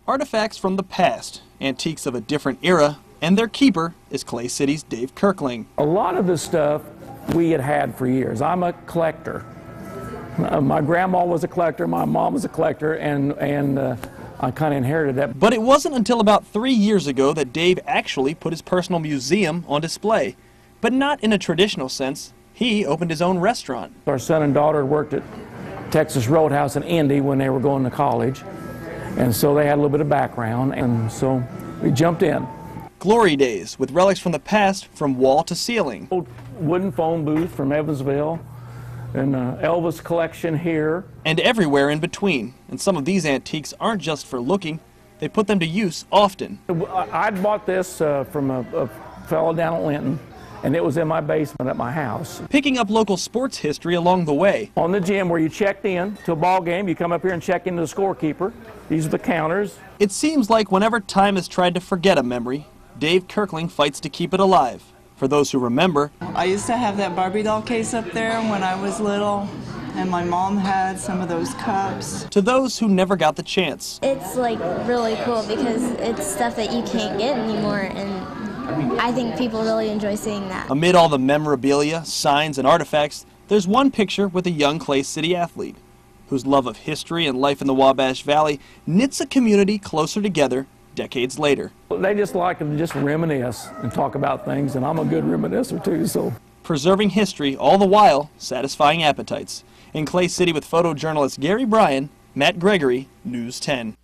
Artifacts from the past, antiques of a different era, and their keeper is Clay City's Dave Kirkling. A lot of this stuff we had for years. I'm a collector. My grandma was a collector, my mom was a collector, and I kind of inherited that. But it wasn't until about 3 years ago that Dave actually put his personal museum on display. But not in a traditional sense. He opened his own restaurant. Our son and daughter worked at Texas Roadhouse in Indy when they were going to college, and so they had a little bit of background, and so we jumped in. Glory days with relics from the past from wall to ceiling. Old wooden phone booth from Evansville, and Elvis collection here. And everywhere in between. And some of these antiques aren't just for looking, they put them to use often. I bought this from a fellow down at Linton, and it was in my basement at my house. Picking up local sports history along the way. On the gym where you checked in to a ball game, you come up here and check into the scorekeeper. These are the counters. It seems like whenever time has tried to forget a memory, Dave Kirkling fights to keep it alive. For those who remember, I used to have that Barbie doll case up there when I was little, and my mom had some of those cups. To those who never got the chance. It's like really cool because it's stuff that you can't get anymore, and I think people really enjoy seeing that. Amid all the memorabilia, signs, and artifacts, there's one picture with a young Clay City athlete whose love of history and life in the Wabash Valley knits a community closer together decades later. They just like to just reminisce and talk about things, and I'm a good reminiscer too, so. Preserving history, all the while satisfying appetites. In Clay City with photojournalist Gary Bryan, Matt Gregory, News 10.